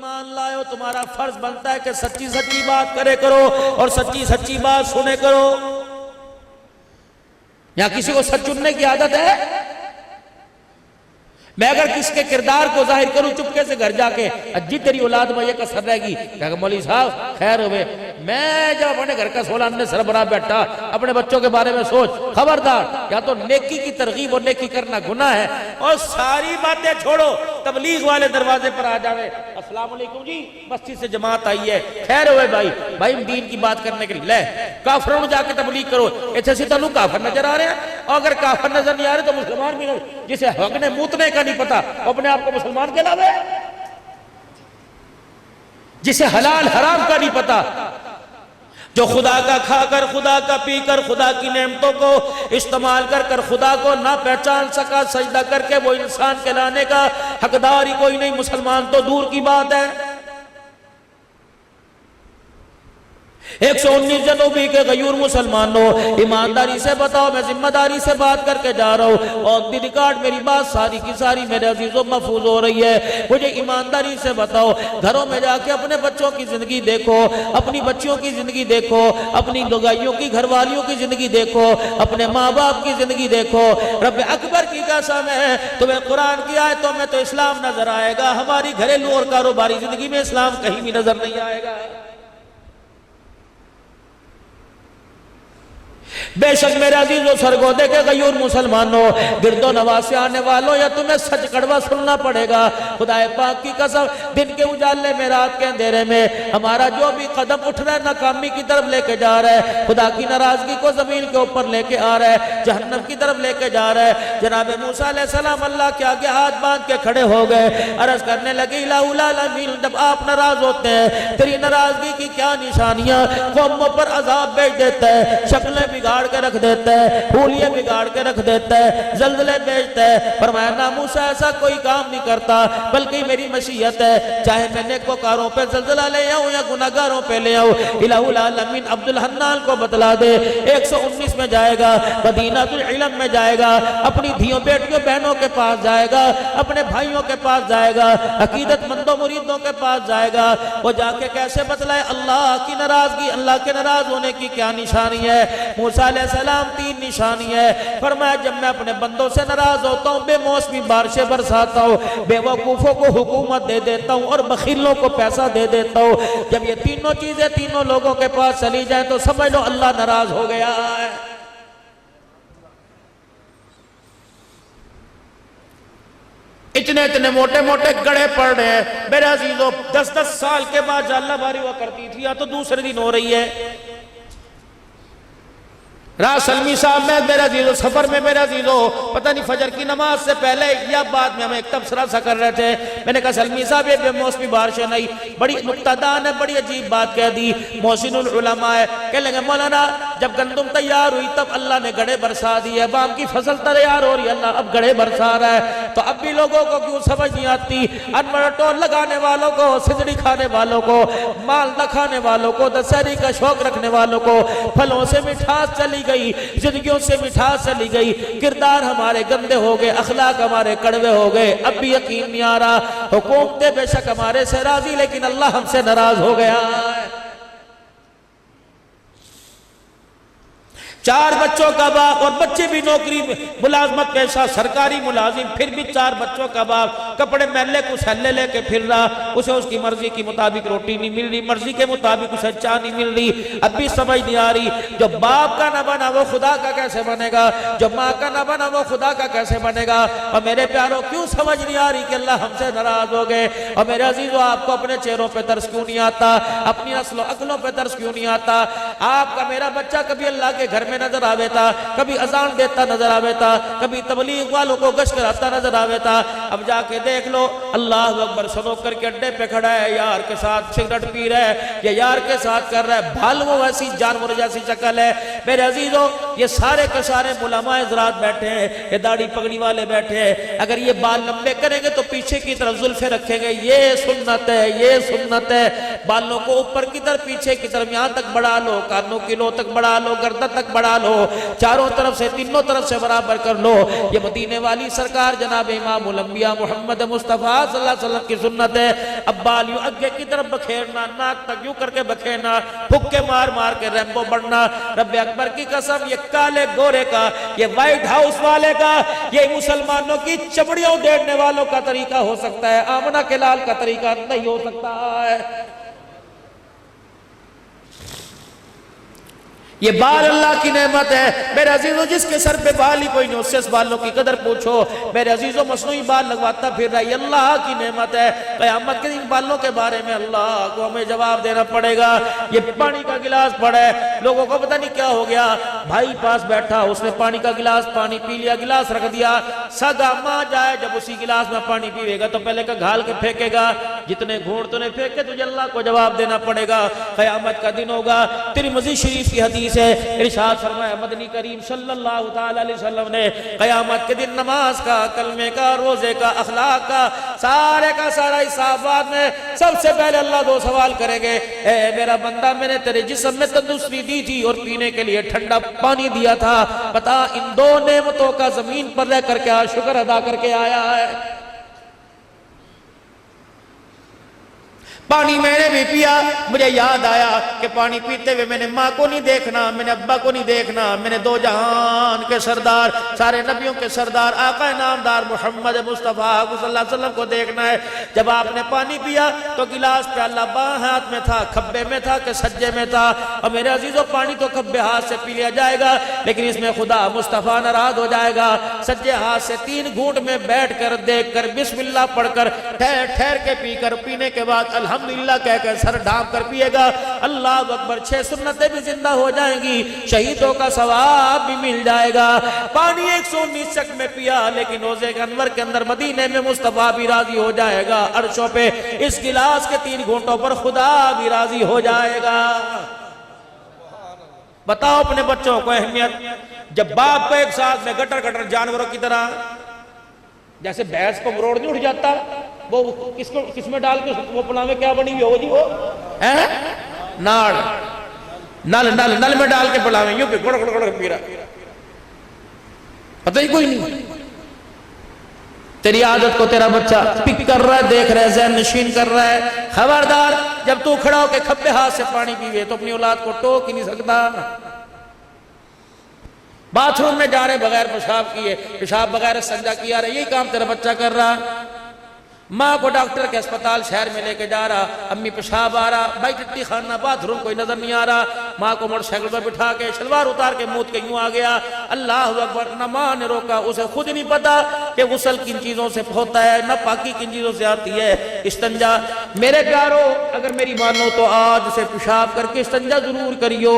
ईमान लाए तुम्हारा फर्ज बनता है कि सच्ची सच्ची बात करे करो और सच्ची सच्ची बात सुने करो। या किसी को सच चुनने की आदत है? मैं अगर किसके किरदार को जाहिर करूं चुपके से घर जाके, अज्जी तेरी औलाद में ये कसर रहेगी, क्या मौलवी साहब खैर होवे। मैं जब अपने घर का 16 अन्य सरबराह बैठा, अपने बच्चों के बारे में सोच, खबरदार, या तो नेकी की तरगीब और नेकी करना गुनाह है, और सारी बातें छोड़ो, तबलीग वाले दरवाजे पर आ जावे, अस्सलाम वालेकुम जी मस्जिद से जमात आई है, खैर होवे भाई, भाई दीन की बात करने के लिए ले काफरों जाके तबलीग करो। ऐसे सी तनु काफर नजर आ रहे हैं, और अगर काफर नजर नहीं आ रहे तो मुसलमान भी नहीं, जिसे हकने मूतने का नहीं पता अपने आप को मुसलमान कहलावे, जिसे हलाल हराम का नहीं पता, जो खुदा का खाकर खुदा का पीकर खुदा की नेमतों को इस्तेमाल कर कर खुदा को ना पहचान सका, सजदा करके वो इंसान कहलाने का हकदार ही कोई नहीं, मुसलमान तो दूर की बात है। 119 जनूबी के गयूर मुसलमानों, ईमानदारी से बताओ, मैं जिम्मेदारी से बात करके जा रहा हूँ, और रिकॉर्ड मेरी बात सारी की सारी मेरे अजीजों महफूज हो रही है। मुझे ईमानदारी से बताओ, घरों में जाके अपने बच्चों की जिंदगी देखो, अपनी बच्चियों की जिंदगी देखो, अपनी लुगाइयों की घरवालियों की जिंदगी देखो, अपने माँ बाप की जिंदगी देखो। रब अकबर की कसम है, तुम्हें कुरान की आयतों में तो इस्लाम नजर आएगा, हमारी घरेलू और कारोबारी जिंदगी में इस्लाम कहीं भी नजर नहीं आएगा। बेशक मेरे अजीजों सरगोदे के गयूर मुसलमानों, गिरदो नवाज से आने वालों, या तुम्हें सच कड़वा सुनना पड़ेगा। खुदाए पाक की कसम, दिन के उजाले में रात के अंधेरे में हमारा जो भी कदम उठ रहा है नाकामी की तरफ लेके जा रहा है, खुदा की नाराजगी को जमीन के ऊपर लेके आ रहा है, जहन्नम की तरफ लेके जा रहा है। जनाब मूसा अलैहिस्सलाम अल्लाह के आगे हाथ बांध के खड़े हो गए, अर्ज करने लगे इलाहुल, जब आप नाराज होते हैं तेरी नाराजगी की क्या निशानियां, कौमों पर अजाब भेज देता है, शक्लें बिगाड़ के रख देता है, फूलिये बिगाड़ के रख देता है, जल्जले भेजता है। फरमाया ना मूसा ऐसा कोई काम नहीं करता, बल्कि मेरी मशीयत है, चाहे मैं नेकोकारों पे जल्जला ले आऊं या गुनाहगारों पे ले आऊं। इलाहुल आलमीन अब्दुल हन्नान को बतला दे, 119 में जाएगा, मदीनातुल इल्म में जाएगा, अपनी धियों बेटियों बहनों के पास जाएगा, अपने भाइयों के पास जाएगा, अकीदतमंदों मुरीदों के पास जाएगा। वो जाके कैसे बतलाए अल्लाह की नाराजगी, अल्लाह के नाराज होने की क्या निशानी है। मूसा अलैहिस्सलाम 3 निशानी है। फरमाया जब मैं अपने बंदों से नाराज होता हूँ, बेमौसमी बारिशें बरसाता हूँ, बेवकूफों को हुकूमत दे देता हूँ और बखीलों को पैसा दे देता हूँ। जब ये तीनों चीजें तीनों लोगों के पास चली जाए तो समझ लो अल्लाह नाराज हो गया है। इतने इतने मोटे मोटे गड़े पड़ रहे हैं मेरे अजीजों। 10-10 साल के बाद जाल्ला बारी हुआ करती थी, या तो दूसरे दिन हो रही है। सलमी साहब में मेरा जीजो सफर में, मेरा जीजो पता नहीं फजर की नमाज से पहले या बाद में हमें एक तबसरा सा कर रहे थे। मैंने कहा सलमी साहब ये बेमौसमी बारिशें नहीं, बड़ी नुक्तादान है, बड़ी अजीब बात कह दी। मोहसिनुल उलमा है, कह लेंगे मौलाना जब गंदम तैयार हुई तब अल्लाह ने गड़े बरसा दी है, बाम की फसल तैयार हो रही है, अल्लाह अब गड़े बरसा रहा है। तो अब भी लोगों को क्यों समझ नहीं आती? अनमटोल लगाने वालों को, सिजड़ी खाने वालों को, माल न खाने वालों को, दशहरी का शौक रखने वालों को फलों से मिठास चली गई, जिंदगियों से मिठास चली गई, किरदार हमारे गंदे हो गए, अखलाक हमारे कड़वे हो गए। अब भी यकीन नहीं आ रहा, हुकूमतें बेशक हमारे से राजी, लेकिन अल्लाह हमसे नाराज हो गया है। 4 बच्चों का बाप, और बच्चे भी नौकरी मुलाजमत पेशा, सरकारी मुलाजिम, फिर भी 4 बच्चों का बाप, कपड़े मैले कुछ हल्ले लेके फिर रहा, उसे उसकी मर्जी के मुताबिक रोटी नहीं मिल रही, मर्जी के मुताबिक उसे चाय नहीं मिल रही। अब भी समझ नहीं आ रही, जो बाप का ना बना वो खुदा का कैसे बनेगा, जो माँ का ना बना वो खुदा का कैसे बनेगा। और मेरे प्यारों क्यों समझ नहीं आ रही कि अल्लाह हमसे नाराज हो गए। और मेरे अजीजों आपको अपने चेहरों पर तरस क्यों नहीं आता, अपनी नस्लों अकलों पर तरस क्यों नहीं आता? आपका मेरा बच्चा कभी अल्लाह के घर में नजर आवे था, कभी अजान देता नजर आवे था, कभी तबलीग वालों को गश्त कराता नजर आवे था। अब जाके देख लो अल्लाह अकबर सनोकर के अड्डे पे खड़ा है, यार के साथ सिगरेट पी रहा है, ये यार के साथ कर रहा है, भाल वो ऐसी जानवर जैसी शक्ल है। मेरे अजीजों ये सारे के सारे मुलामाए ज़रात बैठे हैं, ये दाढ़ी पगड़ी वाले बैठे हैं। अगर ये बाल लंबे करेंगे तो पीछे की तरफ जुल्फे रखेंगे, ये सुन्नत है, ये सुन्नत है। बालों को ऊपर की तरफ पीछे की तरफ यहाँ तक बढ़ा लो, कानों की लो तक बढ़ा लो, गर्दन तक बढ़ा लो, चारों तरफ से तीनों तरफ से बराबर कर लो। ये मदीने वाली सरकार जनाब इमामुल अंबिया नबिया मोहम्मद मुस्तफ़ा सल्लल्लाहु अलैहि वसल्लम की सुन्नत है। अब बाल यूं आगे की तरफ बखेरना, नाक तक यूं करके बखेरना, फुक्के मार मार के रैम्बो बढ़ना। रब्बे अकबर की कसम, ये काले गोरे का, ये व्हाइट हाउस वाले का, ये मुसलमानों की चमड़ियों उधेड़ने वालों का तरीका हो सकता है, आमना के लाल का तरीका नहीं हो सकता है। ये बाल अल्लाह की नेमत है मेरे अजीजों, जिसके सर पे बाल ही कोई नहीं उससे इस बालों की कदर पूछो। मेरे अजीजों, मसनूई बाल लगवाता फिर रहा, ये अल्लाह की नेमत है। क़यामत के दिन बालों के बारे में अल्लाह को हमें जवाब देना पड़ेगा। ये पानी का गिलास पड़ा है, लोगों को पता नहीं क्या हो गया, भाई पास बैठा, उसने पानी का गिलास पानी पी लिया, गिलास रख दिया। सगा माँ जाए जब उसी गिलास में पानी पीएगा तो पहले का घाल के फेंकेगा, जितने घूंट तूने फेंके तुझे अल्लाह को जवाब देना पड़ेगा। क़यामत का दिन होगा। तिरमिज़ी शरीफ की हदीस से इरशाद फरमाया मदनी करीम सल्लल्लाहु ताला अलैहि वसल्लम ने, क़यामत के दिन नमाज का, कलमे का, रोजे का, अखलाक का, सारे का सारा हिसाब बाद में सबसे पहले अल्लाह दो सवाल करेंगे। ए मेरा बंदा, मैंने तेरे जिस्म में तंदुरुस्ती दी थी और पीने के लिए ठंडा पानी दिया था, बता इन दो नेमतों का जमीन पर रह करके आज शुक्र अदा करके आया है? पानी मैंने भी पिया, मुझे याद आया कि पानी पीते हुए मैंने माँ को नहीं देखना, मैंने अब्बा को नहीं देखना, मैंने दो जहान के सरदार, सारे नबियों के सरदार, आका नामदार मोहम्मद मुस्तफ़ा सल्लल्लाहु अलैहि वसल्लम को देखना है। जब आपने पानी पिया तो गिलास प्याला बाएं हाथ में था, खब्बे में था कि सज्जे में था? और मेरे अजीजों, पानी तो खब्बे हाथ से पी लिया जाएगा, लेकिन इसमें खुदा मुस्तफ़ा नाराज हो जाएगा। सज्जे हाथ से 3 घूंट में बैठ कर, देख कर, बिस्मिल्लाह पढ़कर, ठहर ठहर के पीकर, पीने के बाद अल्हम्दुलिल्लाह कहकर सर ढांप कर पिएगा। अल्लाह अकबर, 6 सुन्नतें भी जिंदा हो जाएंगी, शहीदों का सवाब भी मिल जाएगा। पानी 119 चक में पिया, लेकिन रोजे के अनवर के अंदर मदीने में मुस्तफा भी राजी हो जाएगा। अर्शों पे इस गिलास के 3 घूंटों पर खुदा भी राजी हो जाएगा। बताओ अपने बच्चों को अहमियत, जब बाप को एक साथ में गटर गटर जानवरों की तरह, जैसे भैंस को मरोड़ नहीं उठ जाता, वो किसको किसमें डाल के वो पुलाव क्या बनी हुई होगी, वो है नाड़, नल नल नल में डाल के पुलाव यूं गुड़ गुड़ गुड़ पी रहा, पता ही कोई नहीं। तेरी आदत को तेरा बच्चा पिक कर रहा है, देख रहा है, ज़हन नशीन कर रहा है। खबरदार, जब तू खड़ा होकर खब्बे हाथ से पानी पीवे तो अपनी औलाद को टोक ही नहीं सकता। बाथरूम में जा रहे बगैर पेशाब किए, पेशाब बगैर संजा किया रहा, यही काम तेरा बच्चा कर रहा। माँ को डॉक्टर के अस्पताल शहर में लेके जा रहा, अम्मी पेशाब आ रहा, भाई टट्टी खाना, बाथरूम कोई नजर नहीं आ रहा, माँ को मोटरसाइकिल पर बिठा के शलवार उतार के मुंह के यूं आ गया। अल्लाह अकबर, न माँ ने रोका, उसे खुद नहीं पता कि गुस्ल किन चीजों से होता है, न पाकी किन चीजों से आती है, इस्तंजा। मेरे प्यारो, अगर मेरी मानो तो आज से पेशाब करके इस्तंजा जरूर करियो।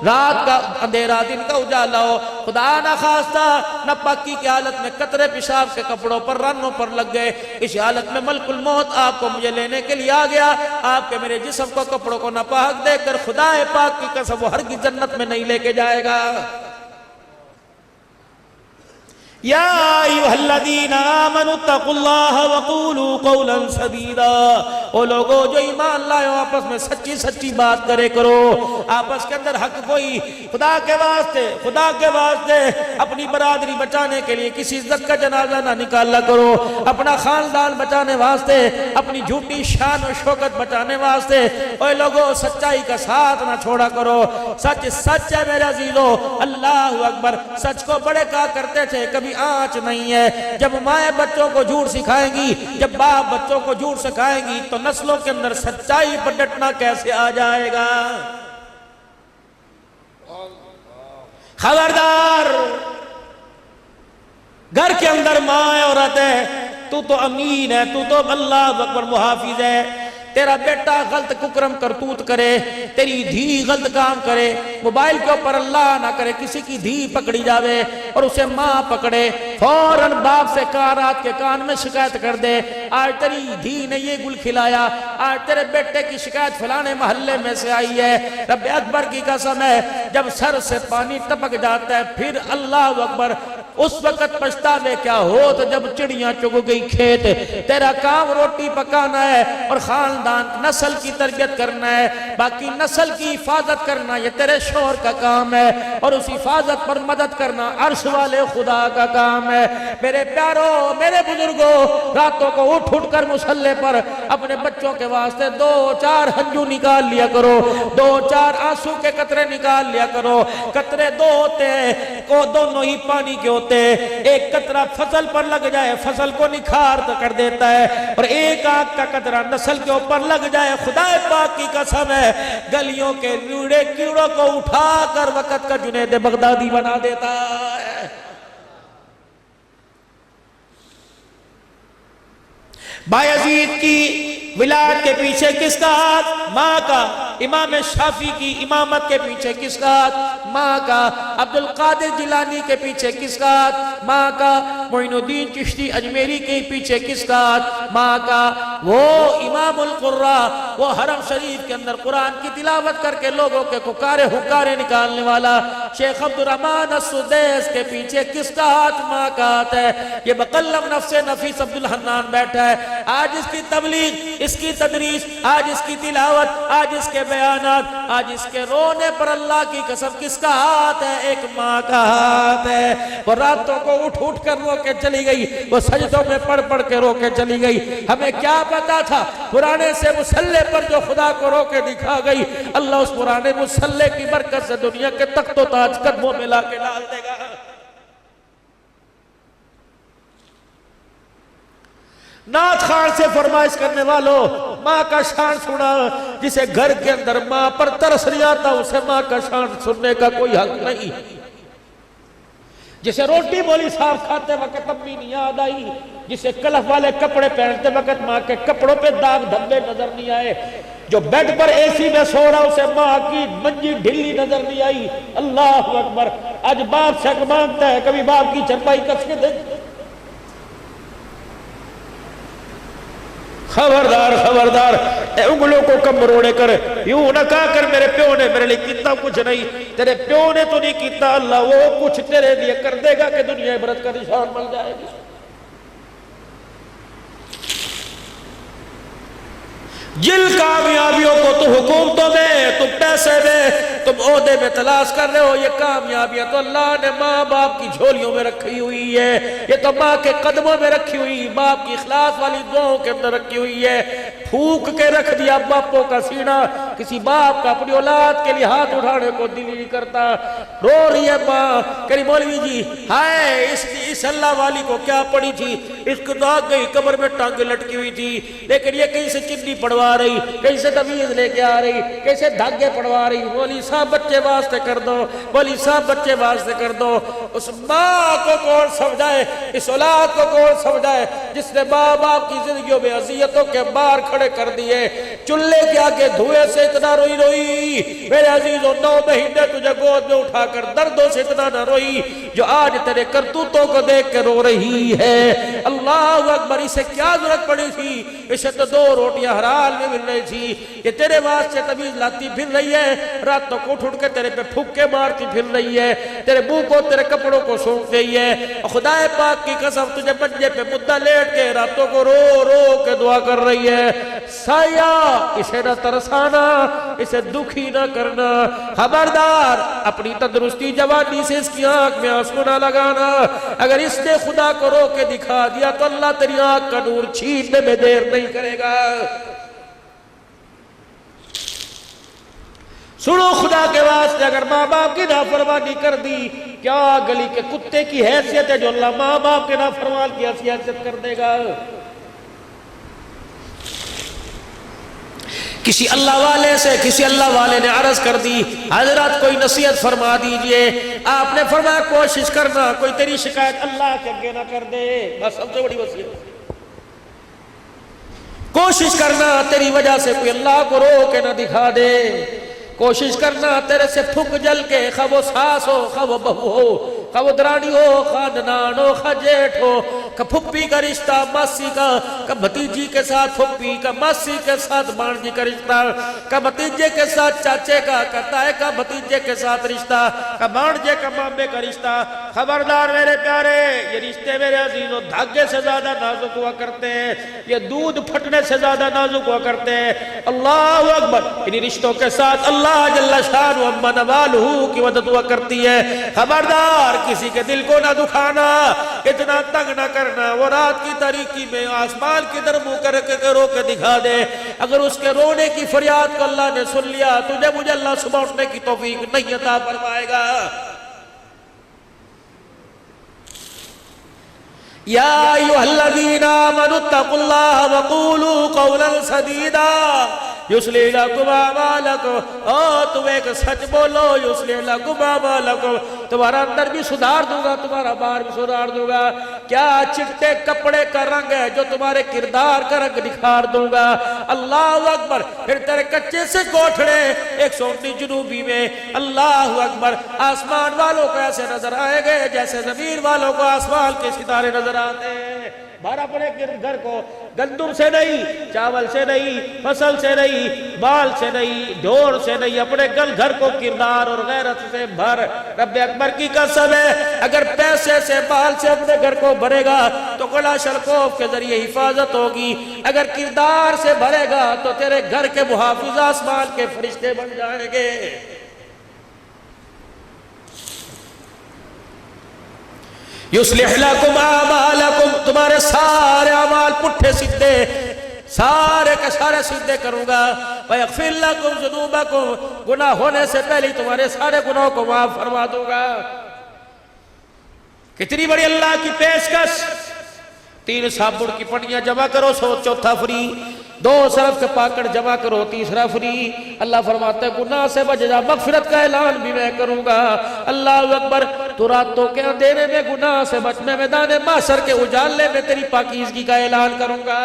रात का अंधेरा, दिन का उजाला हो, खुदा ना खास्ता न पाकी की हालत में कतरे पेशाब के कपड़ों पर, रन्नों पर लग गए, इस हालत में मलकुल मौत आपको मुझे लेने के लिए आ गया। आपके मेरे जिस्म को, कपड़ों को नापाक देकर खुदा पाक की कसम वो हरगिज़ जन्नत में नहीं लेके जाएगा। या अय्युहल्लज़ीना आमनु तक़ुल्लाह वक़ूलू क़ौलन सदीदा। ओ लोगों जो ईमान लाओ, आपस में सच्ची सच्ची बात करे करो, आपस के अंदर हक कोई, खुदा के वास्ते, खुदा के वास्ते अपनी बरादरी बचाने के लिए किसी इज्जत का जनाजा ना निकाला करो, अपना खानदान बचाने वास्ते, अपनी झूठी शान और शौकत बचाने वास्ते। ओ लोगों, सच्चाई का साथ ना छोड़ा करो। सच सच है मेरे अजीजों, अल्लाह अकबर। सच को बड़े कहा करते थे, कभी आंच नहीं है। जब माएं बच्चों को झूठ सिखाएंगी, जब बाप बच्चों को झूठ सिखाएंगी, तो नस्लों के अंदर सच्चाई पर डटना कैसे आ जाएगा? खबरदार, घर के अंदर माँ औरत है, तू तो अमीन है, तू तो अल्लाह अकबर मुहाफिज है। तेरा बेटा गलत कुकरम करतूत करे, तेरी धी गलत काम करे, मोबाइल के ऊपर अल्लाह ना करे किसी की धी पकड़ी जावे और उसे माँ पकड़े, फौरन बाप से रात के कान में शिकायत कर दे, आज तेरी धी ने ये गुल खिलाया, आज तेरे बेटे की शिकायत फलाने मोहल्ले में से आई है। रब्बे अकबर की कसम है, जब सर से पानी टपक जाता है फिर अल्लाह अकबर उस वक्त पछतावे क्या हो तो जब चिड़ियां चुग गई खेत। तेरा काम रोटी पकाना है और खानदान नस्ल की तरबियत करना है, बाकी नस्ल की हिफाजत करना ये तेरे शोहर का काम है, और उस हिफाजत पर मदद करना अर्श वाले खुदा का काम है। मेरे प्यारों, मेरे बुजुर्गों, रातों को उठ उठ कर मुसल्ले पर अपने बच्चों के वास्ते 2-4 हंजू निकाल लिया करो, 2-4 आंसू के कतरे निकाल लिया करो। कतरे दो होते हैं, को दोनों ही पानी के होते हैं। एक कतरा फसल पर लग जाए, फसल को निखार कर देता है, और एक आंख का कतरा नस्ल के ऊपर लग जाए, खुदा पाक की कसम है, गलियों के कीड़े कीड़ों को उठाकर वक्त का जुनैद बगदादी बना देता है। बायजीद की विलायत के पीछे किसका हाथ? माँ का। इमाम शाफी की इमामत के पीछे किसका हाथ? माँ का। अब्दुल कादिर जिलानी के पीछे किसका हाथ? माँ का। मोइनुद्दीन चिश्ती अजमेरी के पीछे किसका हाथ? माँ का। वो इमामुल कुर्रा, वो हरम शरीफ के अंदर कुरान की तिलावत करके लोगों के पुकारे हुकारे निकालने वाला शेख अब्दुर्रहमान अस्सुदैस के पीछे किसका हाथ? माँ का हाथ है। ये बकल्लम नफ्से नफीस अब्दुल हन्नान बैठा है। आज इसकी तबलीग, इसकी तदरीस, आज इसकी तिलावत, आज इसके बयानात, आज इसके रोने पर अल्लाह की कसम किसका हाथ है? एक माँ का हाथ है। वो रातों को उठ उठ कर रो के चली गई, वो सजदों में पढ़ पढ़ के रो के चली गई। हमें क्या पता था पुराने से मुसल्ले पर जो खुदा को रो के दिखा गई, अल्लाह उस पुराने मुसल्ले की बरकत से दुनिया के तख्तो ताज कदमों में ला के डाल देगा। नाथ खान से फरमाइश करने वालों, माँ का शान सुना। जिसे घर के अंदर माँ पर तरस नहीं आता, उसे माँ का शान सुनने का कोई हक नहीं। जिसे रोटी बोली साफ खाते वक्त अम्मी नहीं याद आई, जिसे कलफ वाले कपड़े पहनते वक्त माँ के कपड़ों पे दाग धब्बे नजर नहीं आए, जो बेड पर एसी में सो रहा उसे माँ की मंजी ढिल्ली नजर नहीं आई। अल्लाह अकबर। आज बाप से मांगता है, कभी बाप की चरपाई कस के देख। खबरदार खबरदार, उंगलों को कम मरोड़े कर, यूं न कहा कर मेरे प्यो ने मेरे लिए कितना कुछ नहीं। तेरे प्यो ने तो नहीं किया, अल्लाह वो कुछ तेरे लिए कर देगा कि दुनिया इबरत का निशान बन जाएगी। जिन कामयाबियों को तुम हुकूमतों में, तुम पैसे में, तुम ओहदे में तलाश कर रहे हो, ये कामयाबियां तो अल्लाह ने माँ बाप की झोलियों में रखी हुई है। ये तो माँ के कदमों में रखी हुई, बाप की इखलास वाली दुआओं के अंदर रखी हुई है। फूक के रख दिया बापों का सीना। किसी बाप का अपनी औलाद के लिए हाथ उठाने को दिल नहीं करता। रो रही है माँ, करी मौलवी जी हाय इस अल्लाह वाली को क्या पड़ी थी, इसको तो आ गई कब्र में टांगे लटकी हुई थी, लेकिन ये कहीं से चिन्नी पड़वा रही, कहीं से तवीज लेके आ रही, कैसे धागे पड़वा रही। मौली साहब बच्चे वास्ते कर दो, मौली साहब बच्चे वास्ते कर दो। उस माँ को कौन समझाए, इस औलाद को कौन समझाए जिसने माँ बाप की जिंदगियों में अज़ियतों के बार खड़े कर दिए। चूल्हे के आगे धुएं से इतना रोई रोई मेरे अजीजों, 9 महीने तुझे गोद में उठाकर दर्दों से इतना न रोई जो आज तेरे करतूतों को देख के रो रही है। अल्लाह अकबर। इसे क्या जरूरत पड़ी थी, इसे तो 2 रोटियां हराल में मिल रही थी, ये तेरे वास्ते तवीज लाती फिर रही है, रातों को उठ के तेरे पे फुक्के मारती फिर रही है, तेरे मुंह को तेरे कपड़ों को सूंघ रही है। खुदा पाक की कसम तुझे मंजे पे मुद्दा लेट के रातों को रो रो के दुआ कर रही है। साया इसे न तरसाना, इसे दुखी न करना। खबरदार अपनी तंदुरुस्ती जवानी से इसकी आंख में आंसू न लगाना। अगर इसने खुदा को रो के दिखा दिया तो अल्लाह तेरी आंख का नूर छीनने में देर नहीं करेगा। सुनो खुदा के वास्ते, अगर माँ बाप की नाफरमानी कर दी, क्या गली के कुत्ते की हैसियत है जो अल्लाह माँ बाप के नाफरमान की हैसियत कर देगा। किसी अल्लाह वाले से किसी अल्लाह वाले ने अर्ज कर दी, हजरत कोई नसीहत फरमा दीजिए। आपने फरमाया कोशिश करना कोई तेरी शिकायत अल्लाह के आगे ना कर दे। बस सबसे बड़ी वसीयत, कोशिश करना तेरी वजह से कोई अल्लाह को रो के ना दिखा दे। कोशिश करना तेरे से फूक जल के, खा वो सास हो खा वो बहू हो, खा उदरानी हो, खा ननान हो, खा जेठ हो, का फुप्पी का रिश्ता, मासी का भतीजी के साथ फुप्पी का, मासी के साथ भांजी का रिश्ता, का भतीजे के साथ चाचे का ताए का भतीजे के साथ रिश्ता, का भांजे का मामे का रिश्ता। खबरदार मेरे प्यारे, ये रिश्ते मेरे अजीजों धागे से ज्यादा नाजुक हुआ करते हैं, ये दूध फटने से ज्यादा नाजुक हुआ करते हैं। अल्लाह अकबर। इन रिश्तों के साथ अल्लाह जल्ला शान व मनवालहू की मदद हुआ करती है। खबरदार किसी के दिल को ना दुखाना, इतना तंग ना करना। वो रात की तारीकी में आसमान की तरफ मुंह करके रो के दिखा दे, अगर उसके रोने की फरियाद को अल्लाह ने सुन लिया, तुझे मुझे अल्लाह सुबह उठने की तौफीक नहीं अता फरमाएगा। या अय्युहल्लज़ीना आमनुत्तकुल्लाह वक़ूलू क़ौलन सदीदा युस्लिह लकुम अमालकुम। ओ तुम एक सच बोलो, युस्लिह लकुम अमालकुम, तुम्हारा अंदर भी सुधार दूंगा, तुम्हारा बाहर भी सुधार दूंगा। क्या चिट्टे कपड़े का रंग है जो तुम्हारे किरदार का रंग निखार दूंगा। अल्लाह अकबर। फिर तेरे कच्चे से कोठड़े 119 जुनूबी में, अल्लाह अकबर, आसमान वालों को ऐसे नजर आएंगे जैसे जमीन वालों को आसमान के सितारे नजर आते हैं। भर अपने घर को गंदुम से नहीं, चावल से नहीं, फसल से नहीं, बाल से नहीं, ढोर से नहीं, अपने घर को किरदार और गैरत से भर। रब्बे अकबर की कसम है, अगर पैसे से बाल से अपने घर को भरेगा तो कला शलकोफ के जरिए हिफाजत होगी, अगर किरदार से भरेगा तो तेरे घर के मुहाफिज आसमान के फरिश्ते बन जाएंगे। युस्लिह लकुम अमालकुम, तुम्हारे सारे अमाल पुट्ठे सीधे सारे के सारे सीधे करूंगा। वयग़फिर लकुम ज़ुनूबकुम, गुनाह होने से पहले तुम्हारे सारे गुनाहों को माफ फरमा दूंगा। कितनी बड़ी अल्लाह की पेशकश। 3 साबुन की पन्नियां जमा करो, 100 चौथा फ्री। 2 सरफ के पाकड़ जमा करो, 3रा फ्री। अल्लाह फरमाता है गुनाह से बच जा, मगफिरत का ऐलान भी मैं करूंगा। अल्लाह अकबर। तो रातों के अंधेरे में गुनाह से बच, मैं मैदान माशर के उजाले में तेरी पाकीज़गी का ऐलान करूंगा।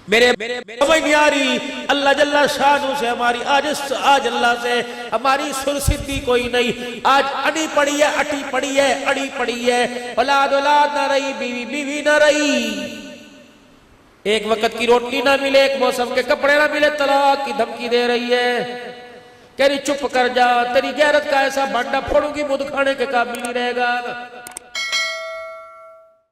मेरे समझ नहीं आ रही, अल्लाह जल्ला शानू से हमारी आज अल्लाह से हमारी सुरसिद्धि कोई नहीं। आज अड़ी पड़ी है, अटी पड़ी है, अड़ी पड़ी है। औलाद ना रही, बीवी ना रही, एक वक्त की रोटी ना मिले, एक मौसम के कपड़े ना मिले, तलाक की धमकी दे रही है। कह रही चुप कर जा, तेरी गैरत का ऐसा भांडा फोड़ूंगी मुंह खाने के काबिल नहीं रहेगा।